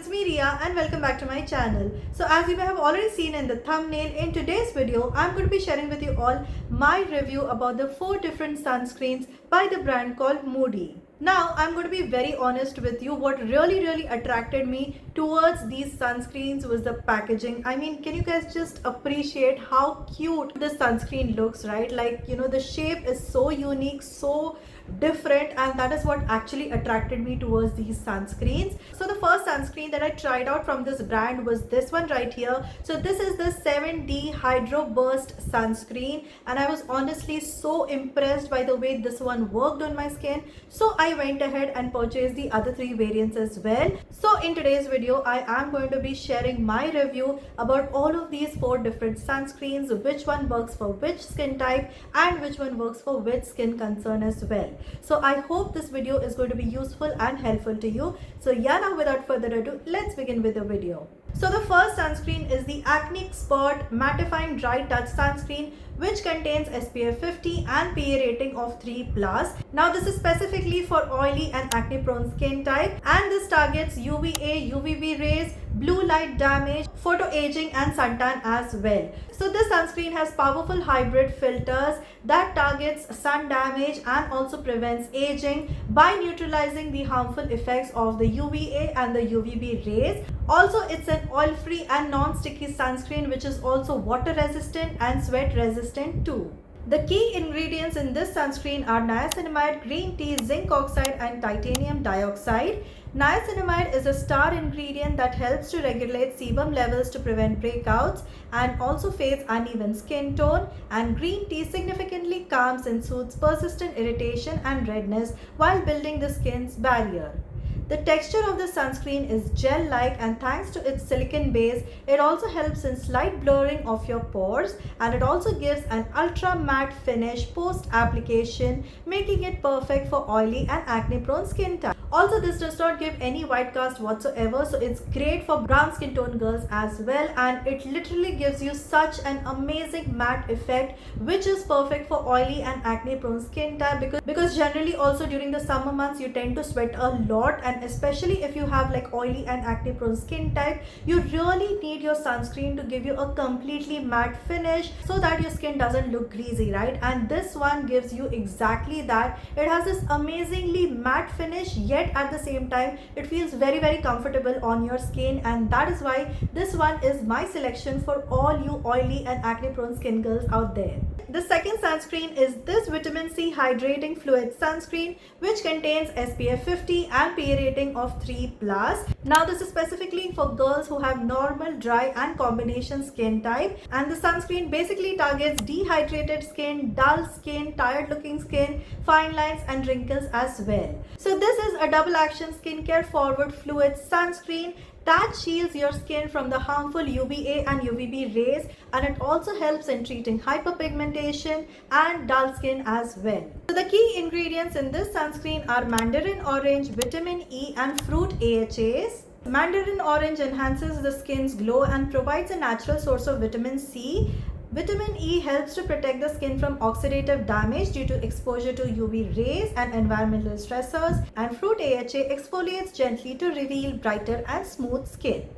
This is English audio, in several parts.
it's me Ria and welcome back to my channel. So as you may have already seen in the thumbnail, in today's video I'm going to be sharing with you all my review about the 4 different sunscreens by the brand called Moody. Now I'm going to be very honest with you. What really attracted me towards these sunscreens was the packaging. I mean, can you guys just appreciate how cute this sunscreen looks, right? Like, the shape is so unique, so different, and that is what actually attracted me towards these sunscreens. So the first sunscreen that I tried out from this brand was this one right here. So this is the 7D Hydro Burst sunscreen, and I was honestly so impressed by the way this one worked on my skin. So I went ahead and purchased the other 3 variants as well. So in today's video I am going to be sharing my review about all of these 4 different sunscreens, which one works for which skin type and which one works for which skin concern as well. So I hope this video is going to be useful and helpful to you. So yeah, now without further ado, let's begin with the video. So the first sunscreen is the Acne Expert Mattifying Dry Touch Sunscreen, which contains SPF 50 and PA rating of 3+. Now this is specifically for oily and acne prone skin type, and this targets UVA, UVB rays, blue light damage, photo aging and suntan as well. So this sunscreen has powerful hybrid filters that targets sun damage and also prevents aging by neutralizing the harmful effects of the UVA and the UVB rays. Also, it's an oil-free and non-sticky sunscreen which is also water resistant and sweat resistant too. The key ingredients in this sunscreen are niacinamide, green tea, zinc oxide and titanium dioxide. Niacinamide is a star ingredient that helps to regulate sebum levels to prevent breakouts and also fades uneven skin tone, and green tea significantly calms and soothes persistent irritation and redness while building the skin's barrier. The texture of the sunscreen is gel-like, and thanks to its silicone base, it also helps in slight blurring of your pores, and it also gives an ultra matte finish post-application, making it perfect for oily and acne-prone skin type. Also, this does not give any white cast whatsoever, so it's great for brown skin tone girls as well, and it literally gives you such an amazing matte effect, which is perfect for oily and acne-prone skin type, because generally also during the summer months you tend to sweat a lot, and especially if you have like oily and acne prone skin type, you really need your sunscreen to give you a completely matte finish so that your skin doesn't look greasy, right? And this one gives you exactly that. It has this amazingly matte finish, yet at the same time it feels very comfortable on your skin, and that is why this one is my selection for all you oily and acne prone skin girls out there. The second sunscreen is this Vitamin C Hydrating Fluid Sunscreen, which contains SPF 50 and PA rating of 3+. Now this is specifically for girls who have normal, dry and combination skin type, and the sunscreen basically targets dehydrated skin, dull skin, tired looking skin, fine lines and wrinkles as well. So this is a double action skincare forward fluid sunscreen that shields your skin from the harmful UVA and UVB rays, and it also helps in treating hyperpigmentation and dull skin as well. So the key ingredients in this sunscreen are mandarin orange, vitamin E and fruit AHAs. Mandarin orange enhances the skin's glow and provides a natural source of vitamin C. Vitamin E helps to protect the skin from oxidative damage due to exposure to UV rays and environmental stressors, and fruit AHA exfoliates gently to reveal brighter and smooth skin.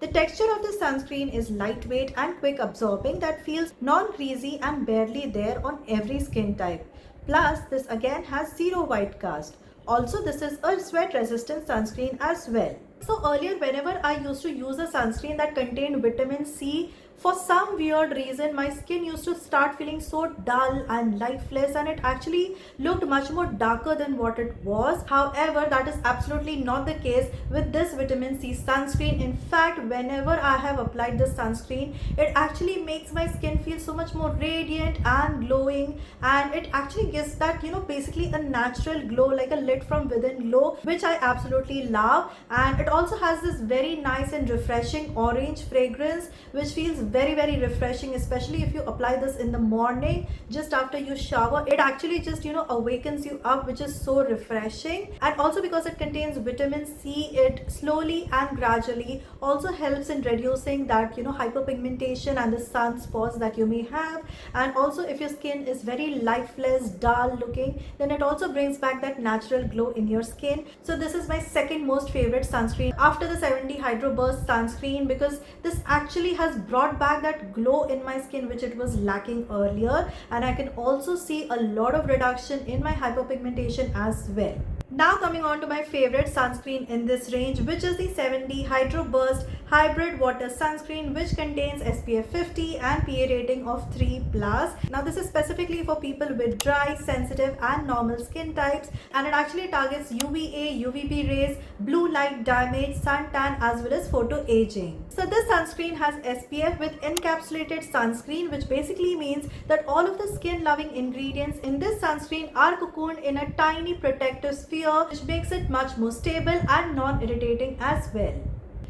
The texture of the sunscreen is lightweight and quick absorbing that feels non-greasy and barely there on every skin type. Plus, this again has zero white cast. Also, this is a sweat resistant sunscreen as well. So earlier, whenever I used to use a sunscreen that contained vitamin C, for some weird reason my skin used to start feeling so dull and lifeless, and it actually looked much more darker than what it was. However, that is absolutely not the case with this vitamin C sunscreen. In fact, whenever I have applied this sunscreen, it actually makes my skin feel so much more radiant and glowing, and it actually gives that, basically a natural glow, like a lit from within glow, which I absolutely love. And it also has this very nice and refreshing orange fragrance, which feels very refreshing, especially if you apply this in the morning just after you shower. It actually just awakens you up, which is so refreshing. And also because it contains vitamin C, it slowly and gradually also helps in reducing that hyperpigmentation and the sunspots that you may have. And also if your skin is very lifeless, dull looking, then it also brings back that natural glow in your skin. So this is my second most favorite sunscreen sunscreen after the 70 Hydro Burst sunscreen, because this actually has brought back that glow in my skin which it was lacking earlier, and I can also see a lot of reduction in my hyperpigmentation as well. Now coming on to my favorite sunscreen in this range, which is the 7D Hydro Burst Hybrid Water Sunscreen, which contains SPF 50 and PA rating of 3+. Now this is specifically for people with dry, sensitive and normal skin types, and it actually targets UVA, UVB rays, blue light damage, suntan as well as photo aging. So this sunscreen has SPF with encapsulated sunscreen, which basically means that all of the skin loving ingredients in this sunscreen are cocooned in a tiny protective sphere, which makes it much more stable and non-irritating as well.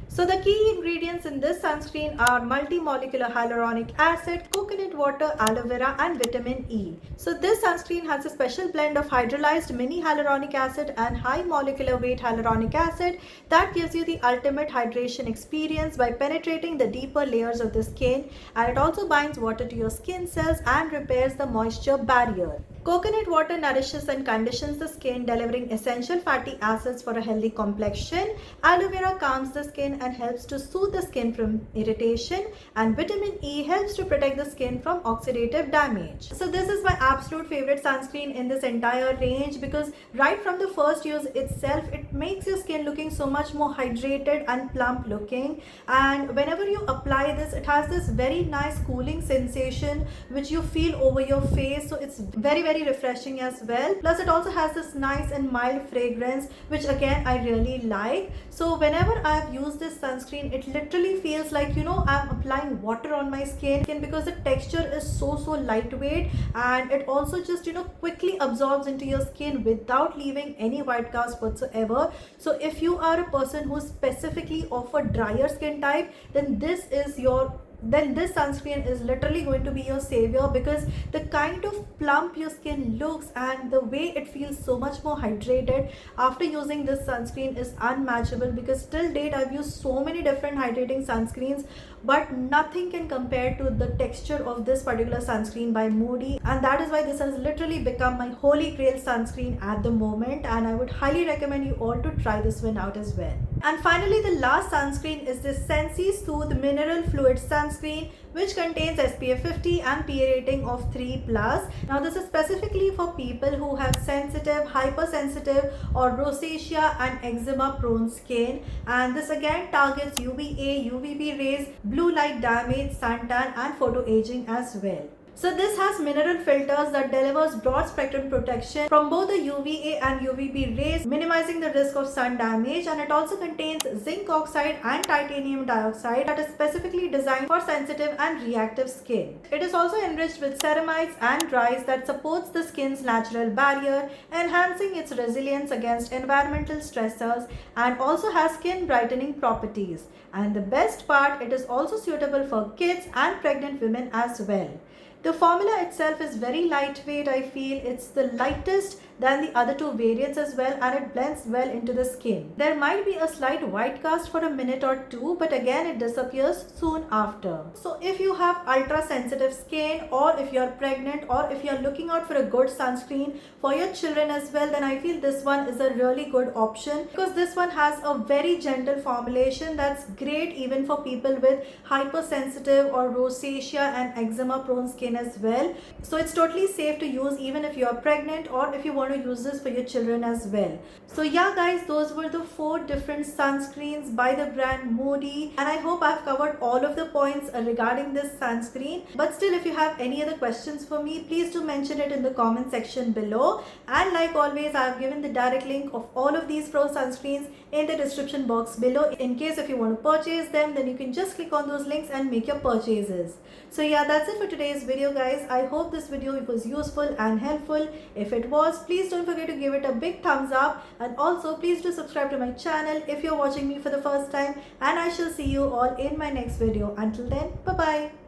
So the key ingredients in this sunscreen are multi-molecular hyaluronic acid, coconut water, aloe vera and vitamin E. So this sunscreen has a special blend of hydrolyzed mini hyaluronic acid and high molecular weight hyaluronic acid that gives you the ultimate hydration experience by penetrating the deeper layers of the skin, and it also binds water to your skin cells and repairs the moisture barrier. Coconut water nourishes and conditions the skin, delivering essential fatty acids for a healthy complexion. Aloe vera calms the skin and helps to soothe the skin from irritation, and vitamin E helps to protect the skin from oxidative damage. So this is my absolute favorite sunscreen in this entire range, because right from the first use itself, it makes your skin looking so much more hydrated and plump looking, and whenever you apply this, it has this very nice cooling sensation which you feel over your face. So it's very refreshing as well. Plus it also has this nice and mild fragrance, which again I really like. So whenever I've used this sunscreen, it literally feels like, you know, I'm applying water on my skin, because the texture is so lightweight, and it also just, you know, quickly absorbs into your skin without leaving any white cast whatsoever. So if you are a person who's specifically of a drier skin type, then this sunscreen is literally going to be your savior, because the kind of plump your skin looks and the way it feels so much more hydrated after using this sunscreen is unmatchable. Because till date I've used so many different hydrating sunscreens, but nothing can compare to the texture of this particular sunscreen by Moody, and that is why this has literally become my holy grail sunscreen at the moment, and I would highly recommend you all to try this one out as well. And finally, the last sunscreen is this Sensi Soothe Mineral Fluid Sunscreen, which contains SPF 50 and PA rating of 3+. Now this is specifically for people who have sensitive, hypersensitive or rosacea and eczema prone skin, and this again targets UVA, UVB rays, blue light damage, suntan and photo aging as well. So this has mineral filters that delivers broad spectrum protection from both the UVA and UVB rays, minimizing the risk of sun damage, and it also contains zinc oxide and titanium dioxide that is specifically designed for sensitive and reactive skin. It is also enriched with ceramides and dyes that supports the skin's natural barrier, enhancing its resilience against environmental stressors, and also has skin brightening properties. And the best part, it is also suitable for kids and pregnant women as well. The formula itself is very lightweight. I feel it's the lightest than the other two variants as well, and it blends well into the skin. There might be a slight white cast for a minute or two, but again it disappears soon after. So if you have ultra sensitive skin, or if you're pregnant, or if you're looking out for a good sunscreen for your children as well, then I feel this one is a really good option, because this one has a very gentle formulation that's great even for people with hypersensitive or rosacea and eczema prone skin as well. So it's totally safe to use even if you're pregnant, or if you want to use this for your children as well. So yeah guys, those were the 4 different sunscreens by the brand Moody, and I hope I've covered all of the points regarding this sunscreen. But still, if you have any other questions for me, please do mention it in the comment section below. And like always, I've given the direct link of all of these pro sunscreens in the description box below. In case if you want to purchase them, then you can just click on those links and make your purchases. So yeah, that's it for today's video guys. I hope this video was useful and helpful. If it was, please don't forget to give it a big thumbs up, and also please do subscribe to my channel if you're watching me for the first time, and I shall see you all in my next video. Until then, bye bye.